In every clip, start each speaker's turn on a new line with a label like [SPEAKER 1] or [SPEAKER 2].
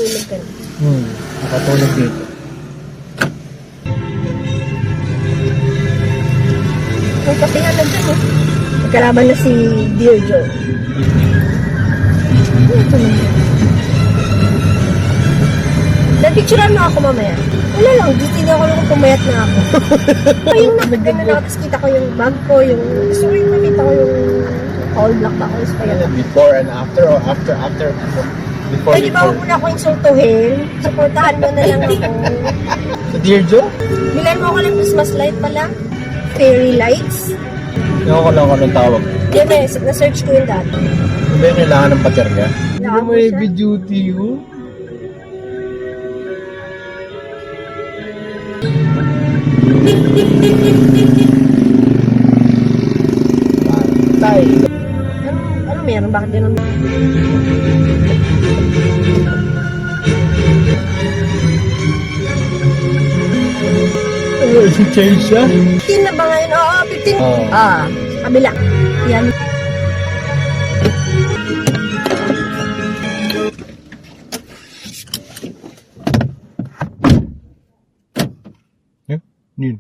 [SPEAKER 1] nakatulog ka na.
[SPEAKER 2] Nakatulog dito.
[SPEAKER 1] May kape nga lang dyan, Magkalaban na si Dear Joe. Ito na. Nagpicturean mo ako mamaya. Wala lang, gusto niya ako lang pumayat na ako. Yung nakagano lang, tapos kita ko yung bag ko, yung gusto ko yung makita ko yung all black ba ako, kaya
[SPEAKER 2] Before and after or after? Before,
[SPEAKER 1] pwede ba huwag mo na ako insultuhin? Supportahan mo na lang ako.
[SPEAKER 2] So, Dear Joe?
[SPEAKER 1] Bilan mo ako ng Christmas light pala. Fairy lights.
[SPEAKER 2] Ewan ko lang kung anong tawag.
[SPEAKER 1] Yan na-search ko yung dati.
[SPEAKER 2] Hindi ba kailangan ng baterya? Hindi
[SPEAKER 1] Kailangan
[SPEAKER 2] mo
[SPEAKER 1] ko siya.
[SPEAKER 2] heavy duty yun? Patay.
[SPEAKER 1] Ano meron? Bakit ganun?
[SPEAKER 2] Si Chaisha?
[SPEAKER 1] 15 na ba ngayon? Oo, 15.
[SPEAKER 2] Oo.
[SPEAKER 1] Kabila. Yan.
[SPEAKER 2] Yun.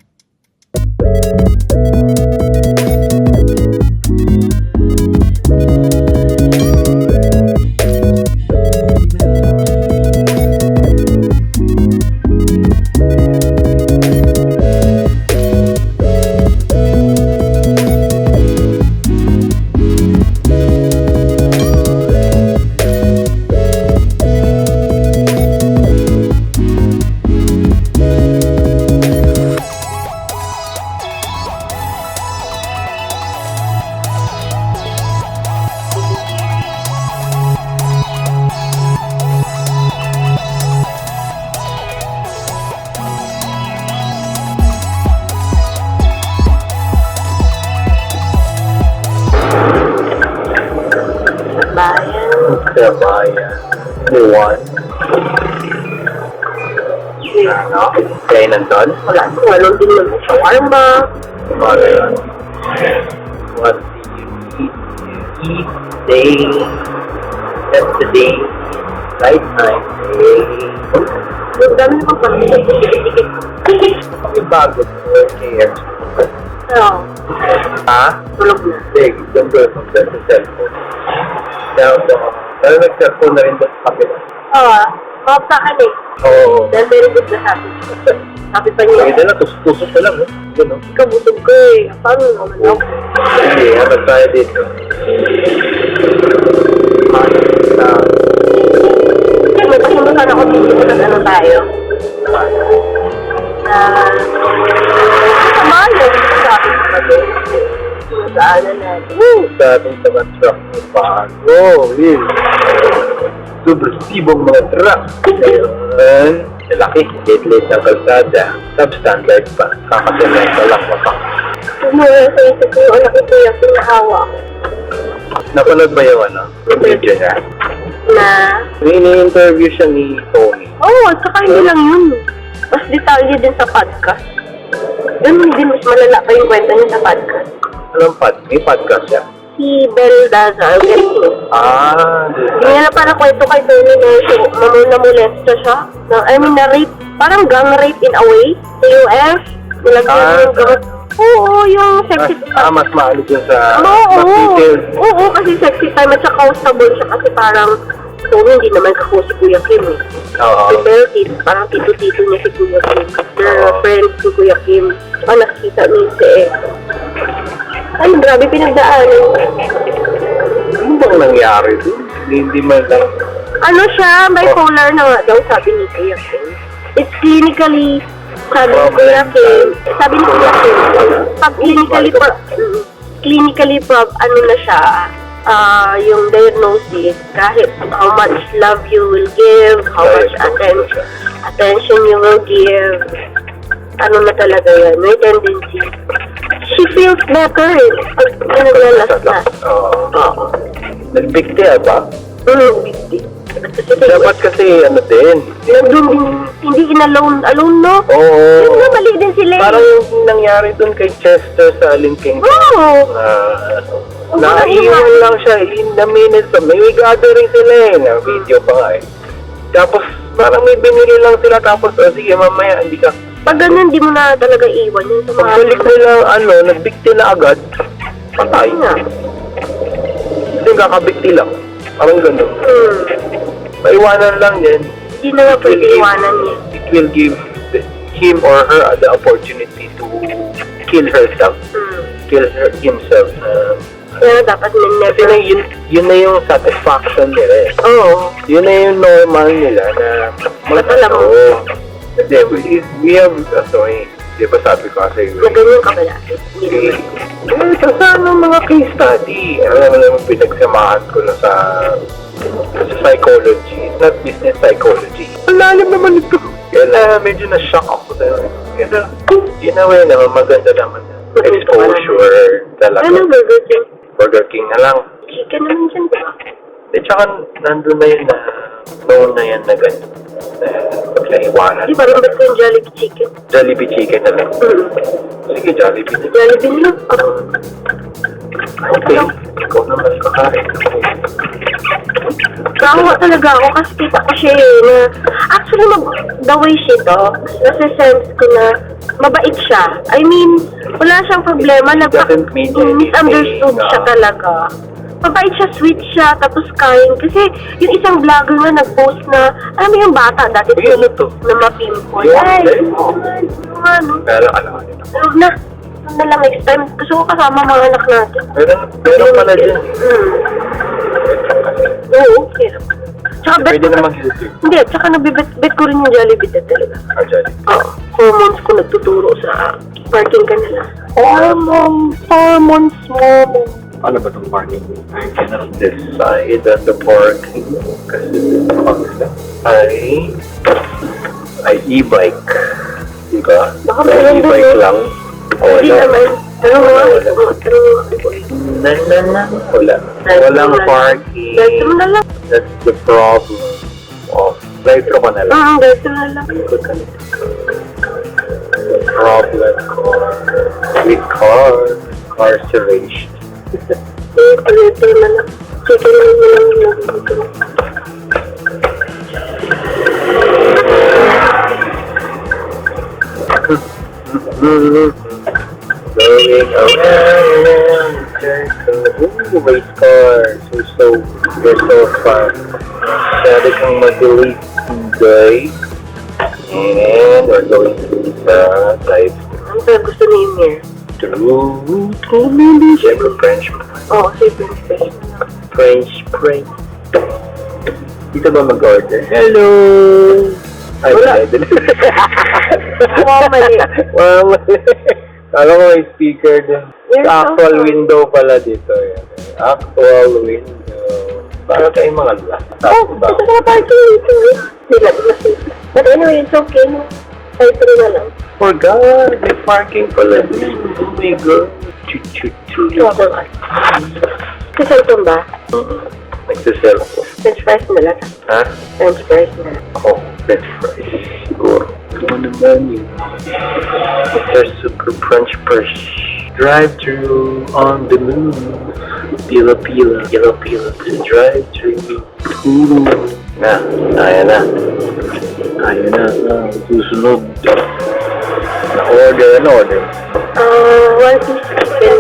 [SPEAKER 2] Kabayan. Buwan. Ano? Kaya nandun?
[SPEAKER 1] Wala. Walang din lang sa warma.
[SPEAKER 2] Kabayan. What do you eat? Day. That's the day. Right time. Day.
[SPEAKER 1] Ang dami naman pati sa ticket.
[SPEAKER 2] May bago for KFC.
[SPEAKER 1] Oo.
[SPEAKER 2] Ha?
[SPEAKER 1] Tulog na.
[SPEAKER 2] Sige, ganda sa cellphone. Pero nag-cellphone na rin doon sa kapila.
[SPEAKER 1] Oo. Mawag sa akin eh.
[SPEAKER 2] Oo.
[SPEAKER 1] Dahil very good na happy. Happy pa niya.
[SPEAKER 2] Pwede na, tusok ka lang. Gano'n.
[SPEAKER 1] Ikaw busog ko eh. Paano naman ako?
[SPEAKER 2] Sige, ano tayo dito?
[SPEAKER 1] May pasundukan ako dito kung ano tayo. Samayo. Sa akin pa doon. Saanan natin.
[SPEAKER 2] Sa ating mga truck ng bago. Will. Subversibong mga truck. Ngayon, laki. Late-late ng kalsada. Substandard pa. Kakasemento lang wapak.
[SPEAKER 1] Tumulong sa isip ko yung anak ito yung pinahawa ko.
[SPEAKER 2] Napanood ba yung ano? Yung video niya?
[SPEAKER 1] Na?
[SPEAKER 2] Ini-interview siya ni Tony.
[SPEAKER 1] Oo, tsaka hindi lang yun. Mas detalye din sa podcast. Ganun din, mas malala pa yung kwento niya sa podcast.
[SPEAKER 2] Anong may podcast siya?
[SPEAKER 1] Si Bel Daza, guess mo. Hindi niya na parang kwento kay Tony na namulesta siya. Na-rape, parang gang rape in a way sa US. Nilagyan yung gamot. Oo, yung sexy time.
[SPEAKER 2] Mas maalit yun sa
[SPEAKER 1] Oo,
[SPEAKER 2] details.
[SPEAKER 1] oo, kasi sexy time at saka comfortable siya kasi parang Tony hindi naman kako si Kuya Kim eh.
[SPEAKER 2] Oo.
[SPEAKER 1] Si Bel, parang tito-tito niya si Kuya Kim. They're friends si Kuya Kim. Saka nakikita niya si Ay, grabe pinagdaanan.
[SPEAKER 2] Ano bang nangyari doon? Hindi man lang.
[SPEAKER 1] Ano siya, bipolar na nga daw sabi ni Kuya Kim. It's clinically, sabi ni Kuya Kim, pag clinically, ano na siya, yung diagnosis, kahit how much love you will give, how much attention you will give, ano na talaga yan, may tendency. She feels better eh, pag naglalas na.
[SPEAKER 2] Oo. Nagbigti ba?
[SPEAKER 1] Bigti.
[SPEAKER 2] Dapat kasi ano din.
[SPEAKER 1] Hindi alone, no?
[SPEAKER 2] Oo.
[SPEAKER 1] Yung nga, mali din sila eh.
[SPEAKER 2] Parang yung nangyari dun kay Chester sa Alin King.
[SPEAKER 1] Oo.
[SPEAKER 2] Naiwan lang siya in the minutes. May gathering sila eh. Na video pa nga eh. Tapos, parang may binili lang sila, tapos, sige, mamaya, hindi ka.
[SPEAKER 1] Pag ganun, di mo na talaga iwan yun sa mga...
[SPEAKER 2] Pagbalik nila, nagbikti na agad, patay.
[SPEAKER 1] Ayun nga.
[SPEAKER 2] Kasi kakabikti lang. Parang ganun. Maiwanan lang yan.
[SPEAKER 1] Hindi na nga pwede iwanan niya.
[SPEAKER 2] It will give him or her the opportunity to kill herself. Kill himself.
[SPEAKER 1] Kaya dapat
[SPEAKER 2] Kasi
[SPEAKER 1] never...
[SPEAKER 2] na yun na yung satisfaction nila eh.
[SPEAKER 1] Oo.
[SPEAKER 2] Yun na yung normal nila na
[SPEAKER 1] Alam mo.
[SPEAKER 2] Oo. Kasi we have, di ba sabi ko kasi,
[SPEAKER 1] Na ganyan ka ba dati? Hindi naman.
[SPEAKER 2] sa mga case study, alam mo naman pinagsamahan ko na sa psychology, not business psychology. Ang lalim naman ito. Kaya na medyo na-shock ako dahil. Kaya in a way naman maganda naman. Exposure talaga.
[SPEAKER 1] Ano, Burger King?
[SPEAKER 2] Burger King na lang.
[SPEAKER 1] Chicken naman dyan, di ba?
[SPEAKER 2] At saka nandun na yun na known na yan na ganyan. Pagkaiwanan.
[SPEAKER 1] Di ba, rin ba't ko yung Jollibee Chicken?
[SPEAKER 2] Jollibee chicken na lang. Sige, Jollibee na.
[SPEAKER 1] Jollibee lang.
[SPEAKER 2] Okay. Ikaw naman kakain.
[SPEAKER 1] Kawa talaga ako kasi kita ko siya eh, na actually the way siya to, nasa-sense ko na mabait siya. I mean, wala siyang problema,
[SPEAKER 2] Doesn't mean
[SPEAKER 1] misunderstood
[SPEAKER 2] anything,
[SPEAKER 1] siya talaga. Mabait siya, sweet siya, tapos kind. Kasi yung isang vlogger nga nag-post na, alam mo yung bata dati
[SPEAKER 2] Uy, ano to?
[SPEAKER 1] na ma-pimple.
[SPEAKER 2] Yeah,
[SPEAKER 1] Ay,
[SPEAKER 2] yeah.
[SPEAKER 1] ano.
[SPEAKER 2] Pero alam nito.
[SPEAKER 1] Huwag na. Huwag na lang next time. Gusto ko kasama mga anak natin.
[SPEAKER 2] Pero pala dyan.
[SPEAKER 1] Oo, okay. Tsaka bet
[SPEAKER 2] Pwede
[SPEAKER 1] ko
[SPEAKER 2] na mag-YouTube.
[SPEAKER 1] Hindi, tsaka nabibet ko rin yung Jollibee na talaga.
[SPEAKER 2] Jollibee.
[SPEAKER 1] Oo. Hormones ko nagtuturo sa parking kanila.
[SPEAKER 2] Hormones mo. Ano ba itong parking? I cannot decide on the parking. Kasi ay e-bike. Diba?
[SPEAKER 1] Baka
[SPEAKER 2] May
[SPEAKER 1] meron
[SPEAKER 2] e-bike
[SPEAKER 1] din,
[SPEAKER 2] lang. O
[SPEAKER 1] Hindi
[SPEAKER 2] wala.
[SPEAKER 1] naman. Pero nga, pero
[SPEAKER 2] Wala. Walang parking.
[SPEAKER 1] Drive-thru na lang.
[SPEAKER 2] That's the problem. Oh, drive-thru ka na lang.
[SPEAKER 1] Drive-thru na lang.
[SPEAKER 2] Problem with carceration.
[SPEAKER 1] Drive-thru na lang. Chicken na lang yung nagbuto.
[SPEAKER 2] Going around in circles. Ooh, race cars. They're so fun. Masyado kang madilig today. And we're going to the drive
[SPEAKER 1] Ano ba gusto ni Mir?
[SPEAKER 2] through. Siyempre French.
[SPEAKER 1] Oo, kasi French.
[SPEAKER 2] French. Dito ba mag-order? Hello! Ay,
[SPEAKER 1] Wala. Oo, mali.
[SPEAKER 2] Mali. Alam ko may speaker din.
[SPEAKER 1] Yes,
[SPEAKER 2] Actual
[SPEAKER 1] okay.
[SPEAKER 2] window pala dito. Yan. Actual window. Para tayong mga laptop ba?
[SPEAKER 1] Ito na parking dito eh. Nilag na sila. But anyway, it's okay. No? Drive-thru na lang.
[SPEAKER 2] For God, may parking pala din. Oh my God. Chu-chu-chu.
[SPEAKER 1] Kasalton ba?
[SPEAKER 2] Nagsasell ako.
[SPEAKER 1] French fries na lang.
[SPEAKER 2] Ha?
[SPEAKER 1] French fries na.
[SPEAKER 2] Ako, French fries. Siguro. Ano naman yun? Mr. Super French Fries. Drive-thru on the move. Pila. To drive-thru. Ooh. Ayan na. Susunod. Na-order.
[SPEAKER 1] One piece chicken.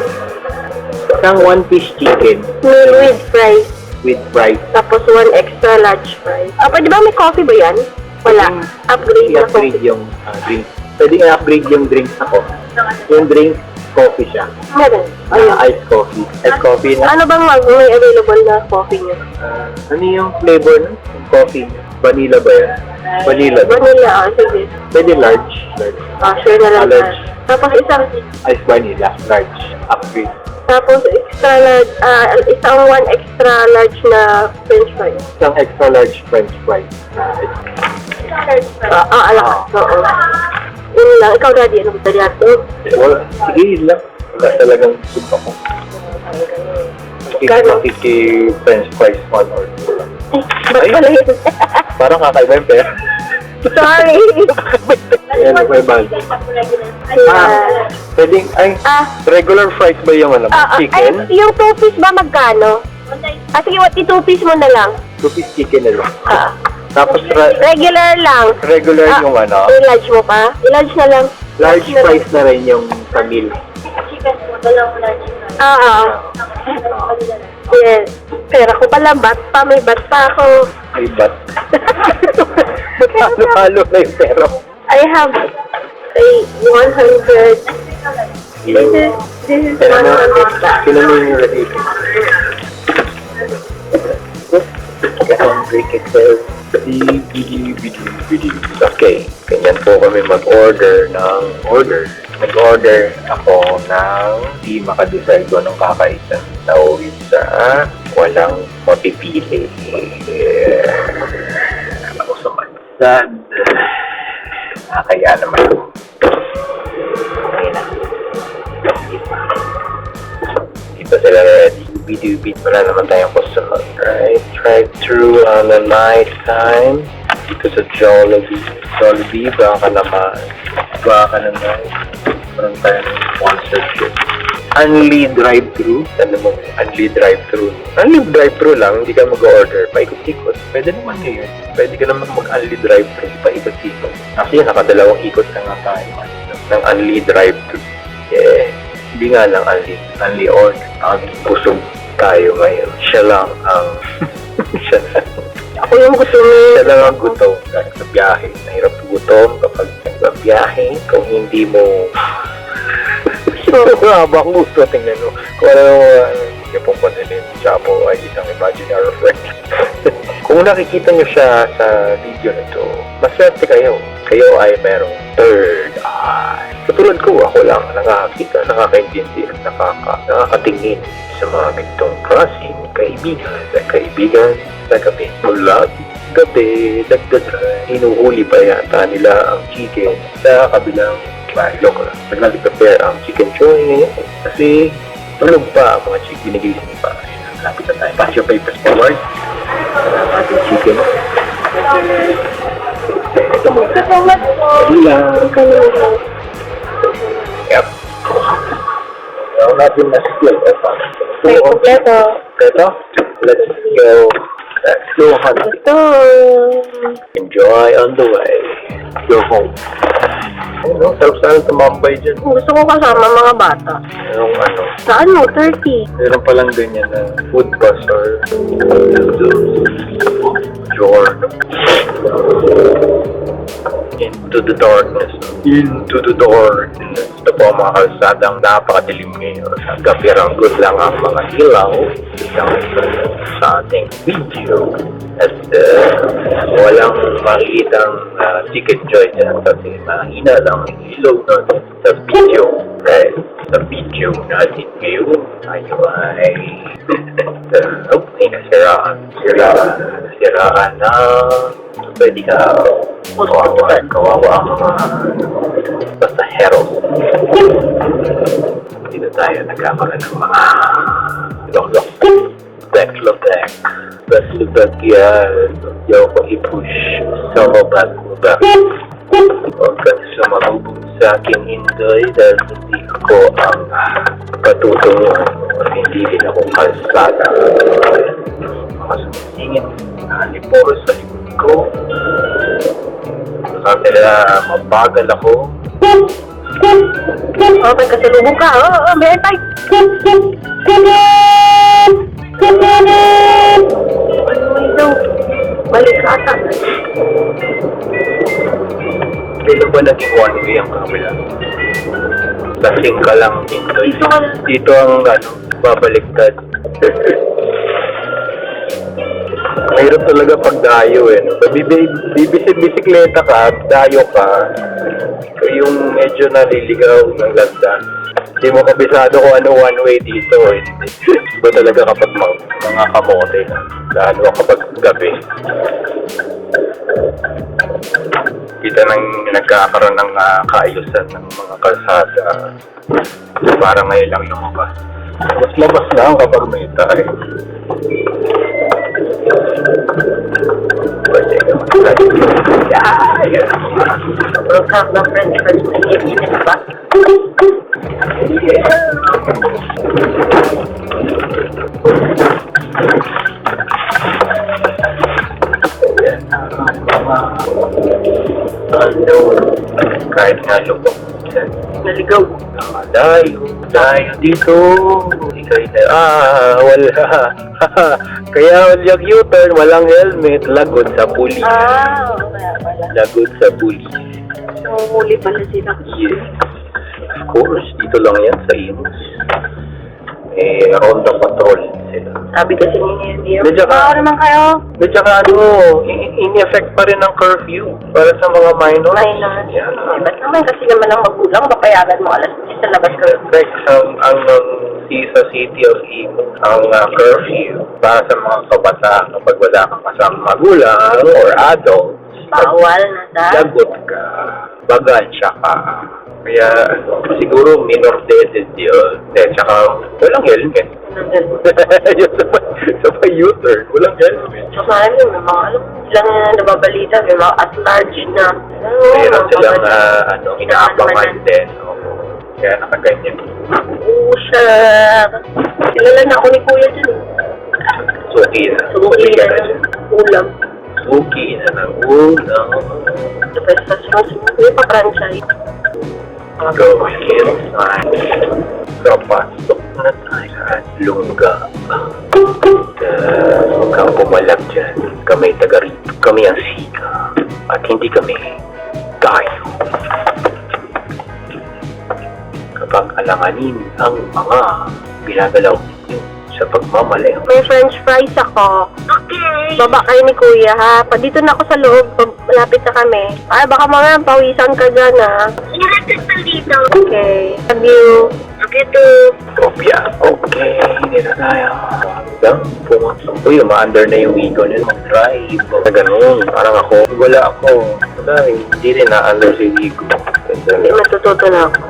[SPEAKER 2] Isang one-piece chicken
[SPEAKER 1] Meal with fries.
[SPEAKER 2] with fries.
[SPEAKER 1] Tapos one extra large fries. Pwede ba may coffee ba yan? Wala. Upgrade na
[SPEAKER 2] I-upgrade
[SPEAKER 1] coffee.
[SPEAKER 2] yung drink. Pwede i-upgrade yung drinks ako. Yung drink, coffee siya.
[SPEAKER 1] Meron. Ayun.
[SPEAKER 2] Iced coffee. Iced coffee na.
[SPEAKER 1] Ano bang may available na coffee niyo?
[SPEAKER 2] Ano yung flavor ng coffee niya? Vanilla ba yan? Vanilla.
[SPEAKER 1] Vanilla, sige.
[SPEAKER 2] Pwede large.
[SPEAKER 1] Sure na lang.
[SPEAKER 2] Large.
[SPEAKER 1] Tapos
[SPEAKER 2] Iced vanilla. Large. Upgrade.
[SPEAKER 1] tapos extra large, isang one extra large na french fries.
[SPEAKER 2] Isang extra large french fries.
[SPEAKER 1] Alak. Oo. Yun lang. Ikaw, Daddy, ano ba dito?
[SPEAKER 2] Wala. Sige, yun lang. Wala talagang gusto ko. French fries 1 or 2 lang.
[SPEAKER 1] Ba't pala yun?
[SPEAKER 2] Parang kakaiba yung pera.
[SPEAKER 1] Sorry.
[SPEAKER 2] Ayan, may bag. Pwedeng, regular fries ba yung ano? Chicken?
[SPEAKER 1] Ay, yung 2 piece ba magkano? Sige, 2 piece mo na lang.
[SPEAKER 2] 2-piece chicken na lang. Tapos,
[SPEAKER 1] Regular lang.
[SPEAKER 2] regular yung ano,
[SPEAKER 1] I-large mo pa? I-large na lang.
[SPEAKER 2] large price na rin yung sa meal.
[SPEAKER 1] Oo. Yes. Pero ako pala, bat pa. May bat pa ako.
[SPEAKER 2] May bat. Ba't halo-halo na yung pera mo?
[SPEAKER 1] I have a 100. This is 100 baht.
[SPEAKER 2] Sino mo yung receipt? Hungry Kitzel. Okay, ganyan po kami mag-order ng order. Nag-order ako ng di makadecide ko anong kakaisa. Nauwi sa walang mapipili. Ako sa mansad. Kaya naman. Okay na. Di pa sila ready. Bidubid. Wala naman tayong customer. Right, drive-thru on the night time. Dito sa Jollibee, baka naman. Meron tayong sponsorship. Unli drive-thru. Ano mo? Unli drive-thru. Unli drive-thru lang, hindi ka mag-order. Paikot-ikot. Pwede naman ngayon. Pwede ka naman mag-unli drive-thru. Paikot-ikot. Kasi nakadalawang ikot na nga tayo. Ng unli drive-thru. Yeah. Hindi nga lang unli order. Ang busog tayo ngayon. Siya lang ang...
[SPEAKER 1] Ako yung gusto mo.
[SPEAKER 2] Siya lang ang gutom kahit sa biyahe. Nahirap gutom kapag nagbabiyahe. Kung hindi mo... Habang gusto, tingnan mo. Kung ano yung pong panilin, Chapo ay isang imaginary friend. Kung nakikita nyo siya sa video nito, maswerte kayo. Kayo ay merong third eye. Katulad ko, ako lang nakakita, nakakaintindi at nakakatingin sa mga ganitong klaseng kaibigan sa gabi. Mula gabi, nagdadrive, hinuhuli pa yata nila ang chicken sa kabilang bahay. Loko lang. Nag-prepare ang chicken choy ngayon kasi tulog pa ang mga chicken. Binigilising pa. Ayun, lapit na tayo. Pass your papers forward. Ang ating chicken. Ito muna. Yep. Now natin na-split.
[SPEAKER 1] May kompleto.
[SPEAKER 2] Ito. Let's go. Let's go hunting.
[SPEAKER 1] Ito.
[SPEAKER 2] Enjoy on the way. Go home. Ano? Sarap sana tumambay dyan.
[SPEAKER 1] Gusto ko kasama mga bata.
[SPEAKER 2] Merong ano.
[SPEAKER 1] Saan mo? 30.
[SPEAKER 2] Meron palang ganyan na food bus or door. Into the darkness. Into the darkness. Ito po ang mga kalsadang napakadilim ngayon. Kapirang good lang ang mga ilaw sa ating video. At walang makikitang chicken joy dyan kasi mahina lang ang ilaw natin sa video. Right? Sa video natin ngayon tayo ay may nasiraan. Nasiraan na pwede ka kawawa ang mga basta hero. Dito tayo nagkakaroon ng mga lok-lok. Lek-lok-lek. Lek-lok yan. Diyaw ko i-push sa mabag-mabag. Huwag ka sumarubog sa aking hindoy dahil hindi ako ang patutungo. Hindi din ako kalsada. Mga sumisingit na halipuro sa likod ko. Sabi nila mabagal ako.
[SPEAKER 1] Okay, kasalubong ka. Oo, may tay. Balik ka ata.
[SPEAKER 2] Dito ba naging one way ang kabila? Lasing ka lang dito. Dito ang babaliktad. Mahirap talaga pag dayo eh. No? Bisikleta ka, dayo ka. Yung medyo naliligaw ng landas. Hindi mo kabisado kung ano one way dito eh. Iba talaga kapag mga kamote. Lalo kapag gabi. Kita nang nagkakaroon ng kaayusan ng mga kalsada. Parang ngayon lang lumabas. Mas labas lang kapag may tayo. Pwede ka mag-tayo.
[SPEAKER 1] We'll have the French fries with you in the back.
[SPEAKER 2] mga ano, kahit nga lubog.
[SPEAKER 1] Naligaw.
[SPEAKER 2] Dayo dito. Wala. Kaya yung U-turn, walang helmet, lagot sa pulis.
[SPEAKER 1] Kaya pala.
[SPEAKER 2] Lagot sa pulis.
[SPEAKER 1] Huli pala sila.
[SPEAKER 2] Yes. Of course, dito lang yan sa Imus. Ronda patrol sila.
[SPEAKER 1] Sabi kasi ni
[SPEAKER 2] Medyo ka-
[SPEAKER 1] naman kayo.
[SPEAKER 2] At saka in-effect pa rin ng curfew para sa mga minors.
[SPEAKER 1] Minors.
[SPEAKER 2] Yan.
[SPEAKER 1] Ba't naman kasi naman ang magulang, papayagan mo alas 10 sa labas ka.
[SPEAKER 2] Correct. Sa City of Imus, ang curfew para sa mga kabataan kapag wala kang kasamang magulang or adult,
[SPEAKER 1] Bawal na sa...
[SPEAKER 2] lagot ka, bagansya ka. Kaya siguro minor de edad yun. Tsaka walang helmet. Yung sa may U-turn, walang helmet.
[SPEAKER 1] Saka may mga ilang nababalita, may mga at large na.
[SPEAKER 2] Mayroon silang inaabangan din. Kaya nakaganyan.
[SPEAKER 1] Oo, siya. Kilala na ako ni Kuya dyan.
[SPEAKER 2] Suki na.
[SPEAKER 1] Suki
[SPEAKER 2] ka
[SPEAKER 1] na.
[SPEAKER 2] dyan.
[SPEAKER 1] Ulam.
[SPEAKER 2] Suki na ng ulam.
[SPEAKER 1] Basta may pa-franchise.
[SPEAKER 2] Go inside. Kapasok na tayo at lungga. Huwag kang pumalag dyan. Kami taga rito. Kami ang sika. At hindi kami tayo. Kapag alanganin ang mga ginagalaw ninyo sa pagmamalayo.
[SPEAKER 1] May french fries ako. Okay. Baba kayo ni Kuya, ha? Dito na ako sa loob. Malapit na kami. Ay, baka mga pawisan ka dyan, ha? Dito. Okay. Love you. Love you too.
[SPEAKER 2] Kopya. Okay, hindi na tayo. Hanggang pumasok. Uy, ma-under na yung ego nila. Mag-drive. Ganun. Parang ako. Wala ako. Wala, hindi rin na-under si ego.
[SPEAKER 1] Hindi, matututo na ako.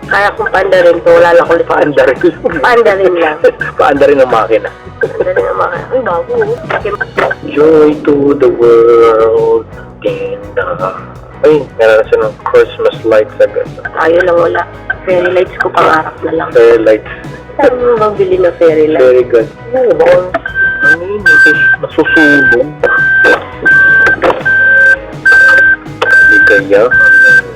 [SPEAKER 1] Kaya kong paandarin to. Wala lang kulit.
[SPEAKER 2] Paandarin.
[SPEAKER 1] Paandarin lang.
[SPEAKER 2] Paandarin ng makina.
[SPEAKER 1] Paandarin ang mga... Uy, bago.
[SPEAKER 2] Joy to the world. Ay, meron na siya ng Christmas lights agad.
[SPEAKER 1] Tayo lang wala. Fairy lights ko pangarap na lang.
[SPEAKER 2] Fair lights.
[SPEAKER 1] Saan mo mabili na fairy lights?
[SPEAKER 2] Very good. Oo, baka ano yun, nasusunog. Hindi kaya.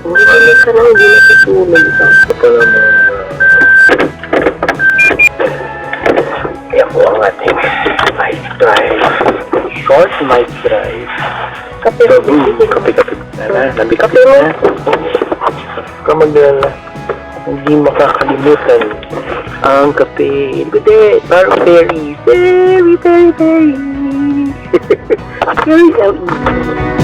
[SPEAKER 1] Hindi ka na, hindi natutulog ka.
[SPEAKER 2] Ito pala mga... Kaya po ang ating night drive. Short night drive.
[SPEAKER 1] Kape mo.
[SPEAKER 2] Kape. Nabikit
[SPEAKER 1] Kape mo.
[SPEAKER 2] na. Kamagdala. Hindi makakalimutan ang kape. Good parang very, very, very, very. Very easy.